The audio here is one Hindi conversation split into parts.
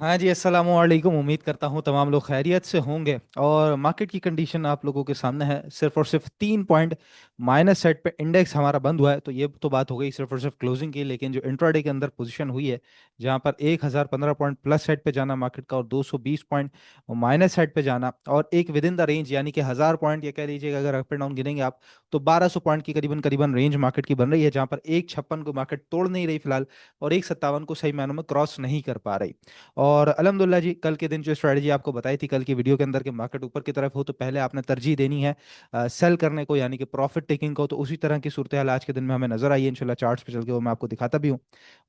हाँ जी, अस्सलामु अलैकुम। उम्मीद करता हूँ तमाम लोग खैरियत से होंगे। और मार्केट की कंडीशन आप लोगों के सामने है। सिर्फ और सिर्फ 3 पॉइंट माइनस सेट पे इंडेक्स हमारा बंद हुआ है। तो ये तो बात हो गई सिर्फ और सिर्फ क्लोजिंग की, लेकिन जो इंट्राडे के अंदर पोजीशन हुई है, जहाँ पर 1015 पॉइंट प्लस सेट पे जाना मार्केट का और 220 पॉइंट माइनस सेट पे जाना, और एक विद इन द रेंज यानी कि 1000 पॉइंट, ये कह लीजिएगा अगर अप एंड डाउन गिनेंगे आप तो 1200 पॉइंट की करीबन करीबन रेंज मार्केट की बन रही है, जहाँ पर 156 को मार्केट तोड़ नहीं रही फिलहाल, और 157 को सही मायनों में क्रॉस नहीं कर पा रही। और अल्हम्दुलिल्लाह जी, कल के दिन जो स्ट्रेटजी आपको बताई थी कल की वीडियो के अंदर कि मार्केट ऊपर की तरफ हो तो पहले आपने तरजीह देनी है सेल करने को, यानी कि प्रॉफिट टेकिंग को। तो उसी तरह की सूरत हाल आज के दिन में हमें नजर आई है। इंशाल्लाह चार्ट्स पे चल के वो मैं आपको दिखाता भी हूँ।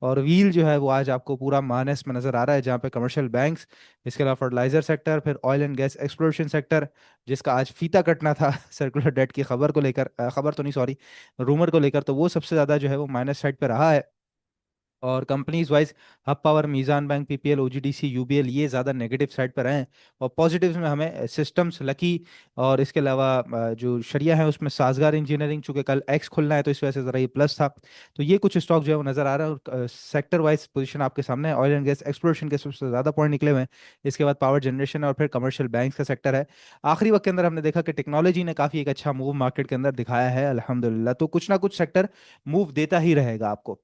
और व्हील जो है वो आज आपको पूरा माइनस में नजर आ रहा है, जहाँ पे कमर्शियल बैंक्स, इसके अलावा फर्टिलाइजर सेक्टर, फिर oil and gas exploration sector, जिसका आज फीता कटना था सर्कुलर डेट की खबर को लेकर, खबर तो नहीं सॉरी, रूमर को लेकर, तो वो सबसे ज्यादा जो है वो माइनस साइड पे रहा है। और companies wise Hub power, Meezan bank, PPL, OGDC, UBL, ये ज़्यादा नेगेटिव साइड पर हैं। और पॉजिटिव्स में हमें सिस्टम्स, लकी, और इसके अलावा जो शरिया है उसमें साजगार इंजीनियरिंग, चूंकि कल एक्स खुलना है तो इस वजह से ज़रा ये प्लस था। तो ये कुछ स्टॉक जो है वो नज़र आ रहा है। और सेक्टर वाइज पोजीशन आपके सामने है। ऑयल एंड गैस एक्सप्लोरेशन के सबसे ज़्यादा पॉइंट निकले हुए हैं। इसके बाद पावर जनरेशन और फिर कमर्शियल बैंक्स का सेक्टर है। आखिरी वक्त के अंदर हमने देखा कि टेक्नोलॉजी ने काफ़ी एक अच्छा मूव मार्केट के अंदर दिखाया है अल्हम्दुलिल्लाह। तो कुछ ना कुछ सेक्टर मूव देता ही रहेगा आपको।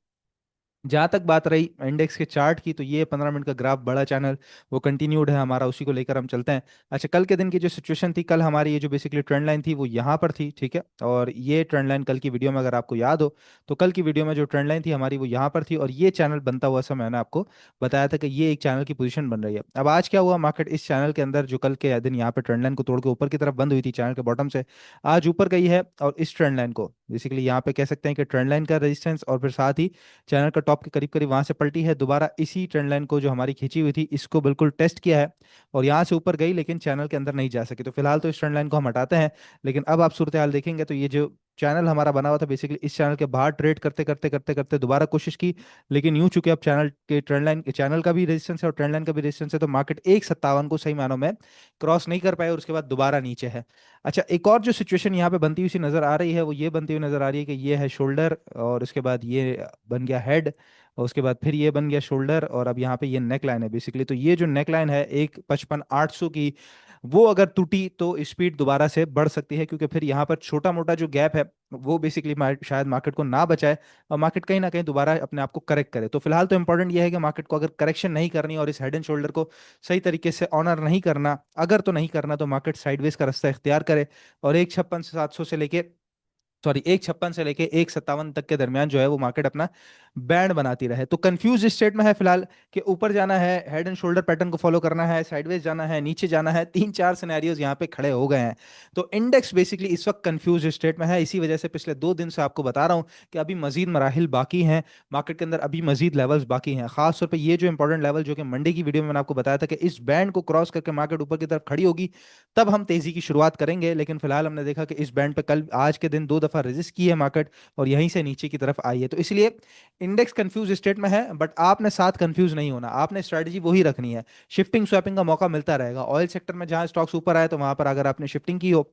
जहाँ तक बात रही इंडेक्स के चार्ट की, तो ये 15 मिनट का ग्राफ बड़ा चैनल वो कंटिन्यूड है हमारा, उसी को लेकर हम चलते हैं। अच्छा, कल के दिन की जो सिचुएशन थी, कल हमारी ये जो बेसिकली ट्रेंड लाइन थी वो यहाँ पर थी, ठीक है। और ये ट्रेंड लाइन कल की वीडियो में अगर आपको याद हो, तो कल की वीडियो में जो ट्रेंड लाइन थी हमारी वो यहाँ पर थी, और ये चैनल बनता हुआ समय मैंने आपको बताया था कि ये एक चैनल की पोजीशन बन रही है। अब आज क्या हुआ, मार्केट इस चैनल के अंदर जो कल के दिन यहाँ पर ट्रेंड लाइन को तोड़ के ऊपर की तरफ बंद हुई थी चैनल के बॉटम से, आज ऊपर गई है। और इस ट्रेंड लाइन को बेसिकली यहाँ पे कह सकते हैं कि ट्रेंड लाइन का रेजिस्टेंस, और फिर साथ ही चैनल का टॉप के करीब करीब वहां से पलटी है, दोबारा इसी ट्रेंड लाइन को जो हमारी खींची हुई थी इसको बिल्कुल टेस्ट किया है, और यहाँ से ऊपर गई लेकिन चैनल के अंदर नहीं जा सकी। तो फिलहाल तो इस ट्रेंड लाइन को हम हटाते हैं। लेकिन अब आप सूरत हाल देखेंगे तो ये जो चैनल हमारा बना हुआ था बेसिकली इस चैनल के बाहर ट्रेड करते करते करते करते दोबारा कोशिश की, लेकिन यूं चुके अब चैनल के ट्रेंड लाइन, चैनल का भी रेजिस्टेंस है और ट्रेंड लाइन का भी रेजिस्टेंस है, तो मार्केट 157 को सही मानों में क्रॉस नहीं कर पाए और उसके बाद दोबारा नीचे है। अच्छा, एक और जो सिचुएशन यहाँ पे बनती हुई सी नजर आ रही है वो ये बनती हुई नजर आ रही है कि ये है शोल्डर, और उसके बाद ये बन गया हेड, और उसके बाद फिर ये बन गया शोल्डर, और अब यहाँ पे ये नेक लाइन है बेसिकली। तो ये जो नेक लाइन है 155,800 की, वो अगर टूटी तो स्पीड दोबारा से बढ़ सकती है, क्योंकि फिर यहाँ पर छोटा मोटा जो गैप है वो बेसिकली शायद मार्केट को ना बचाए, और मार्केट कहीं ना कहीं दोबारा अपने आप को करेक्ट करे। तो फिलहाल तो इंपॉर्टेंट ये है कि मार्केट को अगर करेक्शन नहीं करनी और इस हेड एंड शोल्डर को सही तरीके से ऑनर नहीं करना, अगर तो नहीं करना, तो मार्केट साइडवेज का रास्ता इख्तियार करे, और 156 से 700 से लेके, सॉरी 156 से लेके 157 तक के दरमियान जो है वो मार्केट अपना बैंड बनाती रहे। तो कंफ्यूज स्टेट में है फिलहाल कि ऊपर जाना है, हेड एंड शोल्डर पैटर्न को फॉलो करना है, साइडवेज जाना है, नीचे जाना है, तीन चार सिनेरियोज यहाँ पे खड़े हो गए हैं। तो इंडेक्स बेसिकली इस वक्त कंफ्यूज स्टेट में है। इसी वजह से पिछले 2 दिन से आपको बता रहा हूँ कि अभी मजीद मराहिल बाकी हैं मार्केट के अंदर, अभी मजीद लेवल्स बाकी हैं। खासतौर पर ये जो इंपॉर्टेंट लेवल जो कि मंडे की वीडियो में मैंने आपको बताया था कि इस बैंड को क्रॉस करके मार्केट ऊपर की तरफ खड़ी होगी, तब हम तेजी की शुरुआत करेंगे। लेकिन फिलहाल हमने देखा कि इस बैंड पे कल आज के दिन 2 दफा रेजिस्ट की है मार्केट, और यहीं से नीचे की तरफ आई है। तो इसलिए इंडेक्स कंफ्यूज स्टेट में है, बट आपने साथ कंफ्यूज नहीं होना, आपने स्ट्रेटजी वही रखनी है। शिफ्टिंग स्वैपिंग का मौका मिलता रहेगा। ऑयल सेक्टर में जहां स्टॉक्स ऊपर आए तो वहां पर अगर आपने शिफ्टिंग की हो,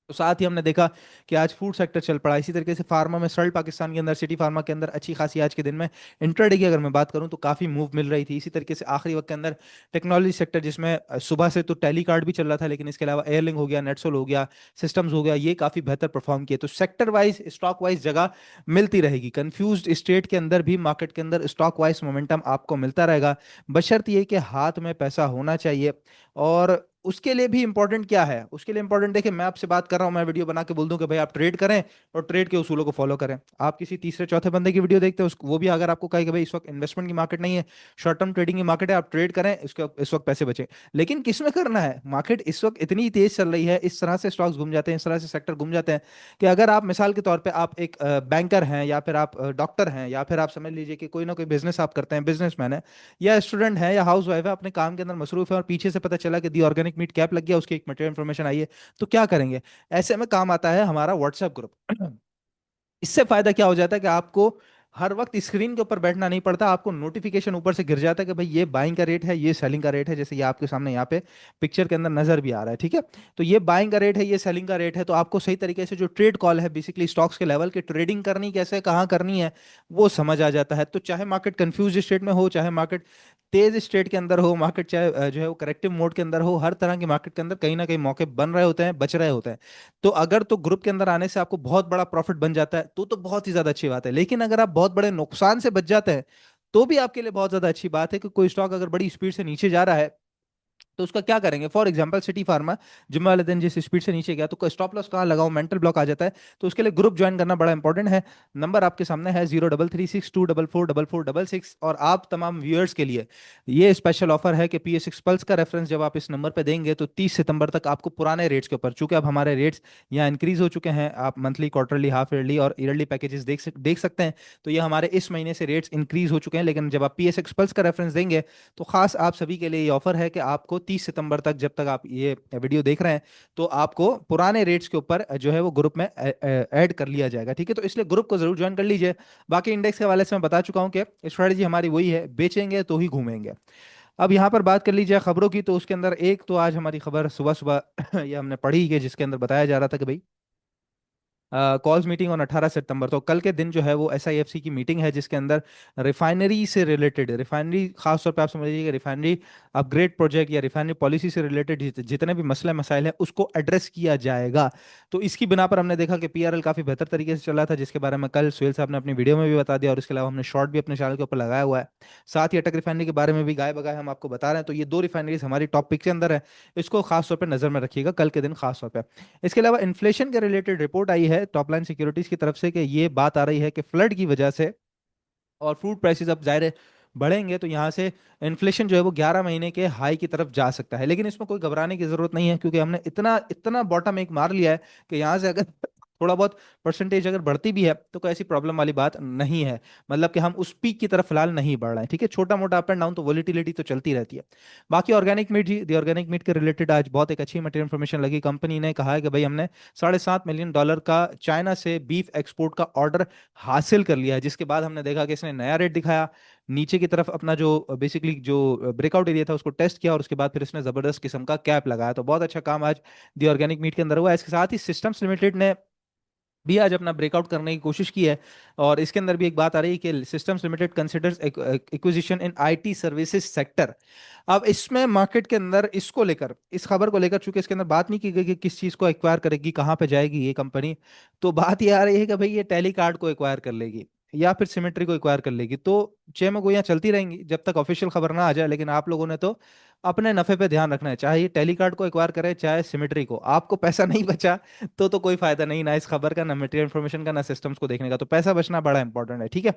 तो साथ ही हमने देखा कि आज फूड सेक्टर चल पड़ा। इसी तरीके से फार्मा में सर्ल्ड पाकिस्तान के अंदर, सिटी फार्मा के अंदर अच्छी खासी आज के दिन में इंट्राडे की अगर मैं बात करूं तो काफी मूव मिल रही थी। इसी तरीके से आखिरी वक्त के अंदर टेक्नोलॉजी सेक्टर, जिसमें सुबह से तो टेली कार्ड भी चल रहा था, लेकिन इसके अलावा एयरलिंक हो गया, नेटसोल हो गया, सिस्टम्स हो गया, ये काफी बेहतर परफॉर्म किए। तो सेक्टर वाइज स्टॉक वाइज जगह मिलती रहेगी। कंफ्यूज स्टेट के अंदर भी मार्केट के अंदर स्टॉक वाइज मोमेंटम आपको मिलता रहेगा, बशर्ते ये कि हाथ में पैसा होना चाहिए। और उसके लिए भी इंपॉर्टेंट क्या है, उसके लिए इंपॉर्टेंट देखिए, मैं आपसे बात कर रहा हूं, मैं वीडियो बना के बोल दूं कि भाई आप ट्रेड करें और ट्रेड के उसूलों को फॉलो करें। आप किसी तीसरे चौथे बंदे की वीडियो देखते हैं, उसको वो भी अगर आपको कहे कि भाई इस वक्त इन्वेस्टमेंट की मार्केट नहीं है, शॉर्ट टर्म ट्रेडिंग की मार्केट है, आप ट्रेड करें, इसके इस वक्त पैसे बचे। लेकिन किस में करना है, मार्केट इस वक्त इतनी तेज चल रही है, इस तरह से स्टॉक्स घूम जाते हैं, इस तरह से सेक्टर घूम जाते हैं, कि अगर आप मिसाल के तौर पे आप एक बैंकर हैं, या फिर आप डॉक्टर हैं, या फिर आप समझ लीजिए कि कोई ना कोई बिजनेस आप करते हैं, बिजनेसमैन है, या स्टूडेंट है, या हाउस वाइफ है, अपने काम के अंदर मसरूफ है, और पीछे से पता चला कि दी ऑर्गेनिक मीट कैप लग गया, उसकी एक मटेरियल इन्फॉर्मेशन आई है, तो क्या करेंगे। ऐसे में काम आता है हमारा व्हाट्सएप ग्रुप। इससे फायदा क्या हो जाता है कि आपको हर वक्त स्क्रीन के ऊपर बैठना नहीं पड़ता, आपको नोटिफिकेशन ऊपर से गिर जाता है कि भाई ये बाइंग का रेट है, ये सेलिंग का रेट है, जैसे ये आपके सामने यहाँ पे पिक्चर के अंदर नजर भी आ रहा है, ठीक है। तो ये बाइंग का रेट है, ये सेलिंग का रेट है, तो आपको सही तरीके से जो ट्रेड कॉल है, बेसिकली स्टॉक्स के लेवल की ट्रेडिंग करनी कैसे, कहाँ करनी है, वो समझ आ जाता है। तो चाहे मार्केट कंफ्यूज स्टेट में हो, चाहे मार्केट तेज स्टेट के अंदर हो, मार्केट चाहे जो है वो करेक्टिव मोड के अंदर हो, हर तरह के मार्केट के अंदर कहीं ना कहीं मौके बन रहे होते हैं, बच रहे होते हैं। तो अगर तो ग्रुप के अंदर आने से आपको बहुत बड़ा प्रॉफिट बन जाता है तो बहुत ही ज्यादा अच्छी बात है, लेकिन अगर आप बहुत बड़े नुकसान से बच जाते हैं तो भी आपके लिए बहुत ज्यादा अच्छी बात है कि कोई स्टॉक अगर बड़ी स्पीड से नीचे जा रहा है तो उसका क्या करेंगे। फॉर एग्जांपल सिटी फार्मा जुम्मे वाले दिन जिस स्पीड से नीचे गया तो स्टॉप लॉस कहाँ लगाऊं, मेंटल ब्लॉक आ जाता है। तो उसके लिए ग्रुप ज्वाइन करना बड़ा इंपॉर्टेंट है। नंबर आपके सामने है 0336244446। और आप तमाम व्यूअर्स के लिए ये स्पेशल ऑफर है कि PS6 पल्स का रेफरेंस जब आप इस नंबर पे देंगे तो 30 सितंबर तक आपको पुराने रेट्स के ऊपर, चूंकि अब हमारे रेट्स यहाँ इंक्रीज हो चुके हैं, आप मंथली, क्वार्टरली, हाफ ईयरली और ईयरली पैकेजेस देख सकते हैं। तो ये हमारे इस महीने से रेट्स इंक्रीज हो चुके हैं, लेकिन जब आप PS6 पल्स का रेफरेंस देंगे तो खास आप सभी के लिए ये ऑफर है कि आपको 30 सितंबर तक, जब तक आप ये वीडियो देख रहे हैं, तो आपको पुराने रेट्स के ऊपर जो है वो ग्रुप में ऐड कर लिया जाएगा, ठीक है। तो इसलिए ग्रुप को जरूर ज्वाइन कर लीजिए। बाकी इंडेक्स के हवाले से मैं बता चुका हूं कि स्ट्रेटजी हमारी वही है, बेचेंगे तो ही घूमेंगे। अब यहाँ पर बात कर लीजिए खबरों की, तो उसके अंदर एक तो आज हमारी खबर सुबह सुबह ये हमने पढ़ी है, जिसके अंदर बताया जा रहा था कि भाई कॉल्स मीटिंग ऑन 18 सितंबर, तो कल के दिन जो है वो SIFC की मीटिंग है, जिसके अंदर रिफाइनरी से रिलेटेड, रिफाइनरी खासतौर पे आप समझ लीजिए रिफाइनरी अपग्रेड प्रोजेक्ट या रिफाइनरी पॉलिसी से रिलेटेड जितने भी मसले मसाइल हैं उसको एड्रेस किया जाएगा। तो इसकी बिना पर हमने देखा कि PRL काफ़ी बेहतर तरीके से चला था, जिसके बारे में कल सुहेल साहब ने अपनी वीडियो में भी बता दिया, और इसके अलावा हमने शॉर्ट भी अपने चैनल के ऊपर लगाया हुआ है। साथ ही अटक रिफाइनरी के बारे में भी गाय बगाए हम आपको बता रहे हैं। तो ये दो रिफाइनरीज हमारी टॉप पिक के अंदर है, इसको खासतौर पर नजर में रखिएगा कल के दिन खासतौर पर। इसके अलावा इन्फ्लेशन के रिलेटेड रिपोर्ट आई है टॉप लाइन सिक्योरिटीज की तरफ से कि ये बात आ रही है कि फ्लड की वजह से और फूड प्राइसेस अब जाहिर है बढ़ेंगे, तो यहाँ से इन्फ्लेशन जो है वो 11 महीने के हाई की तरफ जा सकता है। लेकिन इसमें कोई घबराने की जरूरत नहीं है, क्योंकि हमने इतना इतना बॉटम एक मार लिया है कि यहाँ से अगर थोड़ा बहुत परसेंटेज अगर बढ़ती भी है तो कोई ऐसी प्रॉब्लम वाली बात नहीं है। मतलब कि हम उस पीक की तरफ फिलहाल नहीं बढ़ रहे हैं, ठीक है। छोटा मोटा अप एंड डाउन तो वोलेटिलिटी तो चलती रहती है। बाकी ऑर्गेनिक मीट जी, दी ऑर्गेनिक मीट के रिलेटेड आज बहुत एक अच्छी मटेरियल इन्फॉर्मेशन लगी। कंपनी ने कहा है कि भाई हमने $7.5 मिलियन का चाइना से बीफ एक्सपोर्ट का ऑर्डर हासिल कर लिया है, जिसके बाद हमने देखा कि इसने नया रेट दिखाया नीचे की तरफ, अपना जो बेसिकली जो ब्रेकआउट एरिया था उसको टेस्ट किया, और उसके बाद फिर इसने जबरदस्त किस्म का कैप लगाया। तो बहुत अच्छा काम आज दी ऑर्गेनिक मीट के अंदर हुआ है। इसके साथ ही सिस्टम्स लिमिटेड ने भी आज अपना ब्रेकआउट करने की कोशिश की है, और इसके अंदर भी एक बात आ रही है कि systems limited considers acquisition in IT services sector. अब इसमें मार्केट के अंदर इसको लेकर, इस खबर को लेकर, चूंकि इसके अंदर बात नहीं की गई कि किस चीज को एक्वायर करेगी, कहाँ पे जाएगी ये कंपनी, तो बात ये आ रही है कि भाई ये टेलीकार्ड को एक्वायर कर लेगी या फिर सिमेट्री को एक्वायर कर लेगी। तो चेमगोइयां चलती रहेंगी जब तक ऑफिशियल खबर ना आ जाए, लेकिन आप लोगों ने तो अपने नफे पे ध्यान रखना है, चाहे ये टेलीकार्ड को एक्वायर करे चाहे सिमेट्री को, आपको पैसा नहीं बचा तो कोई फायदा नहीं, ना इस खबर का, ना मटेरियल इन्फॉर्मेशन का, ना सिस्टम्स को देखने का। तो पैसा बचना बड़ा इंपॉर्टेंट है, ठीक है।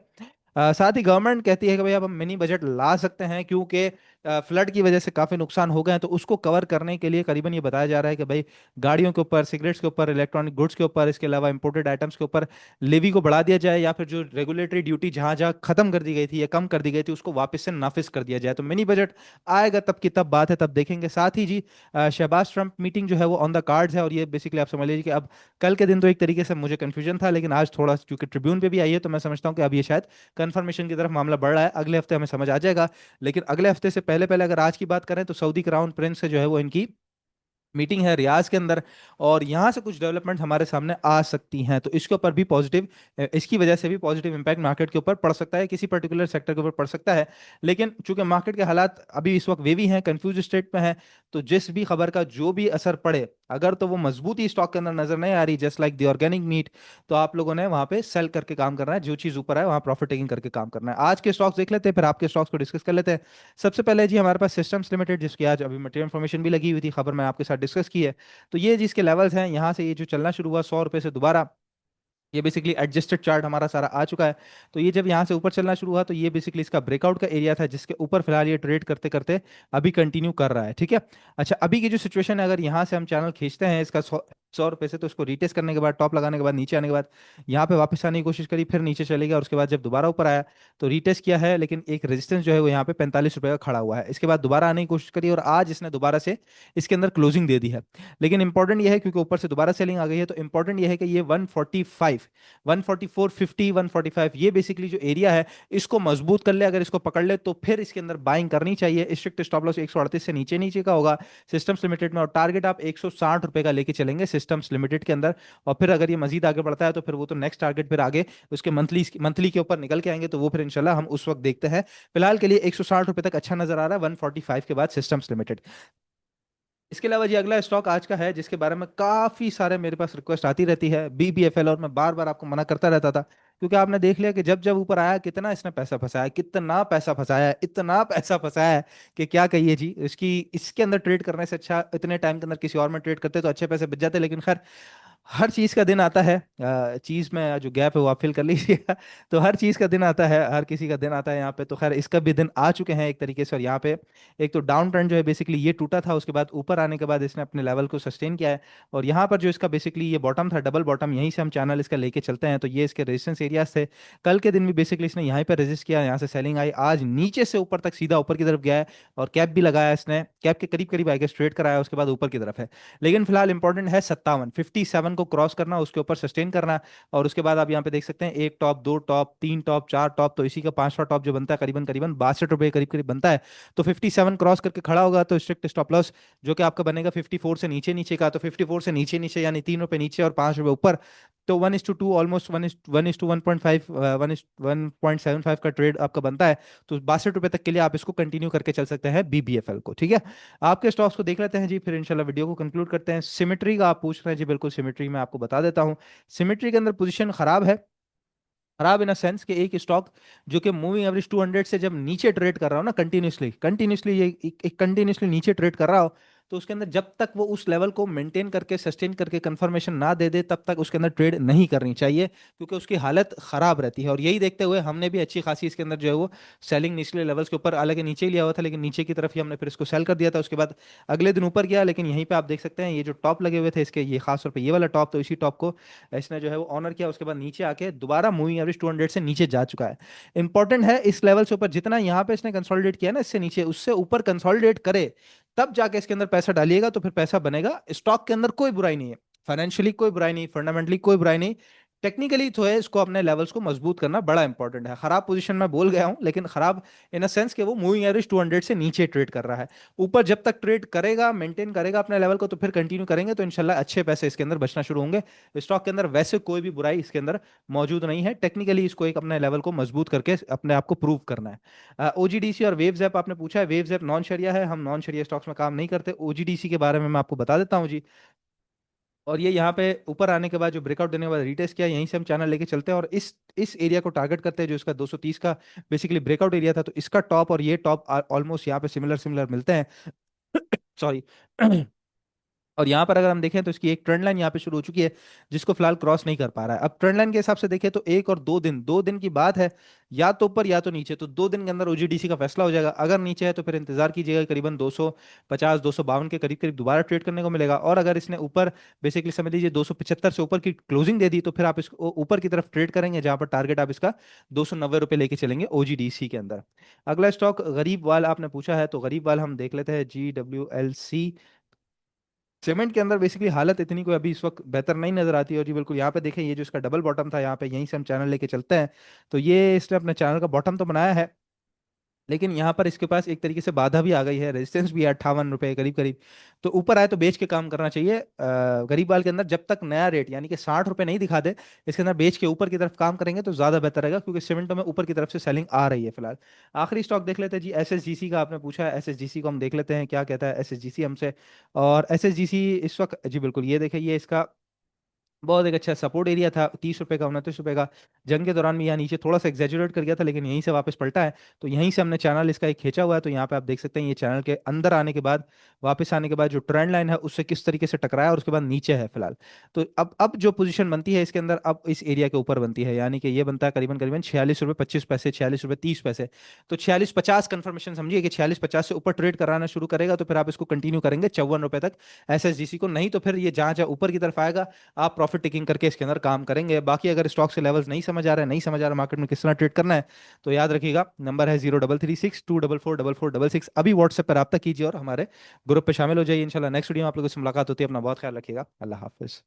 साथ ही गवर्नमेंट कहती है कि भाई अब हम मिनी बजट ला सकते हैं, क्योंकि फ्लड की वजह से काफी नुकसान हो गए हैं। तो उसको कवर करने के लिए करीबन ये बताया जा रहा है कि भाई गाड़ियों के ऊपर, सिगरेट्स के ऊपर, इलेक्ट्रॉनिक गुड्स के ऊपर, इसके अलावा इंपोर्टेड आइटम्स के ऊपर लेवी को बढ़ा दिया जाए, या फिर जो रेगुलेटरी ड्यूटी जहां जहां खत्म कर दी गई थी या कम कर दी गई थी उसको वापस से नाफिज कर दिया जाए। तो मिनी बजट आएगा तब की तब बात है, तब देखेंगे। साथ ही जी शहबाज ट्रंप मीटिंग जो है वो ऑन द कार्ड्स है, और ये बेसिकली आप समझ लीजिए कि अब कल के दिन तो एक तरीके से मुझे कंफ्यूजन था, लेकिन आज थोड़ा क्योंकि ट्रिब्यून पे भी आई है तो मैं समझता हूँ कि अब ये शायद कंफर्मेशन की तरफ मामला बढ़ रहा है, अगले हफ्ते हमें समझ आ जाएगा। लेकिन अगले हफ्ते से पहले पहले अगर आज की बात करें तो सऊदी क्राउन प्रिंस से जो है वो इनकी मीटिंग है रियाज के अंदर, और यहाँ से कुछ डेवलपमेंट हमारे सामने आ सकती हैं। तो इसके ऊपर भी पॉजिटिव, इसकी वजह से भी पॉजिटिव इंपैक्ट मार्केट के ऊपर पड़ सकता है, किसी पर्टिकुलर सेक्टर के ऊपर पड़ सकता है। लेकिन चूंकि मार्केट के हालात अभी इस वक्त वेवी हैं, कंफ्यूज स्टेट में है, तो जिस भी खबर का जो भी असर पड़े, अगर तो वो मजबूती स्टॉक के अंदर नजर नहीं आ रही, just like the organic meat, तो आप लोगों ने वहां पे सेल करके काम करना है, जो चीज ऊपर है वहां प्रॉफिट टेकिंग करके काम करना है। आज के स्टॉक्स देख लेते हैं, फिर आपके स्टॉक्स को डिस्कस कर लेते हैं। सबसे पहले जी हमारे पास सिस्टम्स लिमिटेड, जिसकी आज अभी मटेरियल इन्फॉर्मेशन भी लगी हुई थी, खबर मैं आपके साथ डिस्कस की है। तो ये जिसके लेवल्स हैं, यहाँ से ये जो चलना शुरू हुआ 100 रुपए से दोबारा, ये बेसिकली एडजस्टेड चार्ट हमारा सारा आ चुका है। तो ये जब यहाँ से ऊपर चलना शुरू हुआ तो ये बेसिकली इसका ब्रेकआउट का एरिया था, जिसके ऊपर फिलहाल ये ट्रेड करते करते अभी कंटिन्यू कर रहा है, ठीक है। अच्छा, अभी की जो सिचुएशन है, अगर यहाँ से हम चैनल खींचते हैं इसका 100 रुपए से, तो इसको रीटेस्ट करने के बाद, टॉप लगाने के बाद, नीचे आने के बाद यहाँ पे वापस आने की कोशिश करी, फिर नीचे चले गया, और उसके बाद जब दोबारा ऊपर आया तो रीटेस्ट किया है, लेकिन एक रेजिस्टेंस जो है वो यहाँ पे 45 रुपए का खड़ा हुआ है। इसके बाद दोबारा आने की कोशिश करी, और आज इसने दोबारा से इसके अंदर क्लोजिंग दे दी है। लेकिन इंपॉर्टेंट ये है, क्योंकि ऊपर से दोबारा सेलिंग आ गई है, तो इंपॉर्टेंट ये है कि ये 145 144.50, 145, ये बेसिकली जो एरिया है इसको मजबूत कर ले, अगर इसको पकड़ ले तो फिर इसके अंदर बाइंग करनी चाहिए। स्ट्रिक्ट स्टॉप लॉस 138 से नीचे नीचे का होगा सिस्टम्स लिमिटेड में, और टारगेट आप 160 रुपए का लेके चलेंगे सिस्टम्स लिमिटेड के अंदर। और फिर अगर ये मजीद आगे बढ़ता है तो फिर वो तो नेक्स्ट टारगेट फिर आगे उसके मंथली मंथली के ऊपर निकल के आएंगे, तो वो फिर इंशाल्लाह हम उस वक्त देखते हैं। फिलहाल के लिए 160 रुपए तक अच्छा नजर आ रहा है 145 के बाद सिस्टम्स लिमिटेड। इसके अलावा जी अगला स्टॉक आज का है जिसके बारे में काफी सारे मेरे पास रिक्वेस्ट आती रहती है, बीबीएफएल, और मैं बार बार आपको मना करता रहता था क्योंकि आपने देख लिया कि जब जब ऊपर आया कितना इसने पैसा फंसाया, कितना पैसा फंसाया है, इतना पैसा फंसाया है कि क्या कहिए जी। इसकी इसके अंदर ट्रेड करने से अच्छा इतने टाइम के अंदर किसी और में ट्रेड करते तो अच्छे पैसे बच जाते, लेकिन खैर हर चीज का दिन आता है। चीज में जो गैप है वो आप फिल कर लीजिएगा। तो हर चीज का दिन आता है, हर किसी का दिन आता है यहाँ पे, तो खैर इसका भी दिन आ चुके हैं एक तरीके से। और यहाँ पे एक तो डाउन ट्रेंड जो है बेसिकली ये टूटा था, उसके बाद ऊपर आने के बाद इसने अपने लेवल को सस्टेन किया है। और यहाँ पर जो इसका बेसिकली ये बॉटम था, डबल बॉटम, यहीं से हम चैनल इसका लेके चलते हैं, तो ये इसके रेजिस्टेंस एरियाज थे। कल के दिन भी बेसिकली इसने यहीं पर रेजिस्ट किया, यहाँ से सेलिंग आई, आज नीचे से ऊपर तक सीधा ऊपर की तरफ गया है। और कैप भी लगाया इसने, कैप के करीब करीब आएगा, स्ट्रेट कराया, उसके बाद ऊपर की तरफ है। लेकिन फिलहाल इंपॉर्टेंट है 57 को क्रॉस करना, उसके ऊपर सस्टेन करना। और उसके बाद आप यहाँ पे देख सकते हैं एक टॉप, दो टॉप, तीन टॉप, चार टॉप, तो इसी का पांचवा टॉप जो बनता है करीबन करीबन 62 रुपए करीब करीब बनता है। तो 57 क्रॉस करके खड़ा होगा तो स्ट्रिक्ट स्टॉप लॉस जो कि आपका बनेगा 54 से नीचे नीचे का, तो 54 से नीचे नीचे यानी 3 रुपए नीचे और 5 रुपए ऊपर। तो 1:2, ऑलमोस्ट 1:1.5, 1.75 का ट्रेड आपका बनता है। तो 62 रुपए तक के लिए आप इसको कंटिन्यू करके चल सकते हैं बीबीएफएल को, ठीक है। आपके स्टॉक्स को देख लेते हैं जी, फिर इंशाल्लाह वीडियो को कंक्लूड करते हैं। सिमेट्री का आप पूछ रहे हैं जी, बिल्कुल सिमेट्री में आपको बता देता हूँ। सिमेट्री के अंदर पोजीशन खराब है, खराब इन अ सेंस कि एक स्टॉक जो कि मूविंग एवरेज 200 से जब नीचे ट्रेड कर रहा हो ना, कंटिन्यूसली कंटिन्यूसली ये एक कंटिन्यूसली नीचे ट्रेड कर रहा हो, तो उसके अंदर जब तक वो उस लेवल को मेंटेन करके सस्टेन करके कंफर्मेशन ना दे दे तब तक उसके अंदर ट्रेड नहीं करनी चाहिए, क्योंकि उसकी हालत खराब रहती है। और यही देखते हुए हमने भी अच्छी खासी इसके अंदर जो है वो सेलिंग निचले लेवल्स के ऊपर, हालांकि नीचे ही लिया हुआ था लेकिन नीचे की तरफ ही हमने फिर इसको सेल कर दिया था। उसके बाद अगले दिन ऊपर गया, लेकिन यहीं पे आप देख सकते हैं ये जो टॉप लगे हुए थे इसके, ये खास तौर पे ये वाला टॉप, तो इसी टॉप को इसने जो है वो ऑनर किया, उसके बाद नीचे आके दोबारा मूविंग एवरेज 200 से नीचे जा चुका है। इंपॉर्टेंट है इस लेवल से ऊपर जितना यहाँ पे इसने कंसोलिडेट किया ना, इससे नीचे उससे ऊपर कंसोलिडेट करे तब जाके इसके अंदर पैसा डालिएगा, तो फिर पैसा बनेगा। स्टॉक के अंदर कोई बुराई नहीं है, फाइनेंशियली कोई बुराई नहीं, फंडामेंटली कोई बुराई नहीं, टेक्निकली तो है, इसको अपने लेवल्स को मजबूत करना बड़ा इंपॉर्टेंट है। खराब पोजीशन में बोल गया हूं, लेकिन खराब इन अ सेंस कि वो मूविंग एवरेज 200 से नीचे ट्रेड कर रहा है। ऊपर जब तक ट्रेड करेगा, मेंटेन करेगा अपने लेवल को, तो फिर कंटिन्यू करेंगे तो इंशाल्लाह अच्छे पैसे इसके अंदर बचना शुरू होंगे। स्टॉक के अंदर वैसे कोई भी बुराई इसके अंदर मौजूद नहीं है, टेक्निकली इसको एक अपने लेवल को मजबूत करके अपने आप को प्रूव करना है। ओजीडीसी और वेव्स ऐप आपने पूछा है, वेव्स ऐप नॉन शरिया है, हम नॉन शरिया स्टॉक्स में काम नहीं करते। ओजीडीसी के बारे में मैं आपको बता देता हूँ जी। और ये यहाँ पे ऊपर आने के बाद जो ब्रेकआउट देने के बाद रीटेस्ट किया, यहीं से हम चैनल लेके चलते हैं और इस एरिया को टारगेट करते हैं जो इसका 230 का बेसिकली ब्रेकआउट एरिया था। तो इसका टॉप और ये टॉप ऑलमोस्ट यहाँ पे सिमिलर सिमिलर मिलते हैं। सॉरी। और यहाँ पर अगर हम देखें तो इसकी एक ट्रेंड लाइन यहाँ पे शुरू हो चुकी है जिसको फिलहाल क्रॉस नहीं कर पा रहा है। अब ट्रेंड लाइन के हिसाब से देखें तो एक और 2 दिन, 2 दिन की बात है, या तो ऊपर या तो नीचे, तो 2 दिन के अंदर ओजीडीसी का फैसला हो जाएगा। अगर नीचे है तो फिर इंतजार कीजिएगा, करीबन 250 252 के करीब करीब दोबारा ट्रेड करने को मिलेगा। और अगर इसने ऊपर बेसिकली समझ लीजिए 275 से ऊपर की क्लोजिंग दे दी तो फिर आप इसको ऊपर की तरफ ट्रेड करेंगे, जहां पर टारगेट आप इसका 290 रुपये लेके चलेंगे ओजीडीसी के अंदर। अगला स्टॉक गरीब वाल आपने पूछा है, तो गरीब वाल हम देख लेते हैं, GWLC। सीमेंट के अंदर बेसिकली हालत इतनी कोई अभी इस वक्त बेहतर नहीं नजर आती है। और जी बिल्कुल यहाँ पे देखें, ये जो इसका डबल बॉटम था यहाँ पे, यहीं से हम चैनल लेके चलते हैं, तो ये इसने अपने चैनल का बॉटम तो बनाया है, लेकिन यहाँ पर इसके पास एक तरीके से बाधा भी आ गई है, रेजिस्टेंस भी है 58 रुपए करीब करीब। तो ऊपर आए तो बेच के काम करना चाहिए। गरीब बाल के अंदर जब तक नया रेट यानी कि 60 रुपए नहीं दिखा दे, इसके अंदर बेच के ऊपर की तरफ काम करेंगे तो ज्यादा बेहतर रहेगा, क्योंकि सीमेंटों में ऊपर की तरफ से सेलिंग आ रही है फिलहाल। आखिरी स्टॉक देख लेते हैं जी, एसएसजीसी का आपने पूछा है, एसएसजीसी को हम देख लेते हैं क्या कहता है एसएसजीसी हमसे। और एसएसजीसी इस वक्त जी बिल्कुल ये देखिए, ये इसका बहुत एक अच्छा सपोर्ट एरिया था, 30 रुपए का, 29 रुपए का। जंग के दौरान भी यहाँ नीचे थोड़ा सा एग्जेजरेट कर गया था, लेकिन यहीं से वापस पलटा है। तो यहीं से हमने चैनल इसका एक खींचा हुआ है, तो यहाँ पे आप देख सकते हैं ये चैनल के अंदर आने के बाद, वापस आने के बाद जो ट्रेंड लाइन है उससे किस तरीके से टकराया और उसके बाद नीचे है फिलहाल। तो अब जो पोजीशन बनती है इसके अंदर, अब इस एरिया के ऊपर बनती है, यानी कि ये बनता है करीबन करीबन 46 रुपये 25 पैसे, 46 रुपये 30 पैसे। तो 46.50 कंफर्मेशन समझिए कि 46.50 से ऊपर ट्रेड कराना शुरू करेगा तो फिर आप इसको कंटिन्यू करेंगे 54 रुपए तक एसएसजीसी को, नहीं तो फिर ये जहां जहां ऊपर की तरफ आएगा आप प्रॉफिट टेकिंग करके इसके अंदर काम करेंगे। बाकी अगर स्टॉक के लेवल्स नहीं समझ आ रहे हैं, नहीं समझ आ रहा मार्केट में किस तरह ट्रेड करना है, तो याद रखिएगा नंबर है 0336244466। अभी व्हाट्सएप पर रब्ता कीजिए और हमारे ग्रुप पे शामिल हो जाइए। इंशाल्लाह नेक्स्ट वीडियो में आप लोगों से मुलाकात होती है। अपना बहुत ख्याल रखिएगा। अल्लाह हाफिज।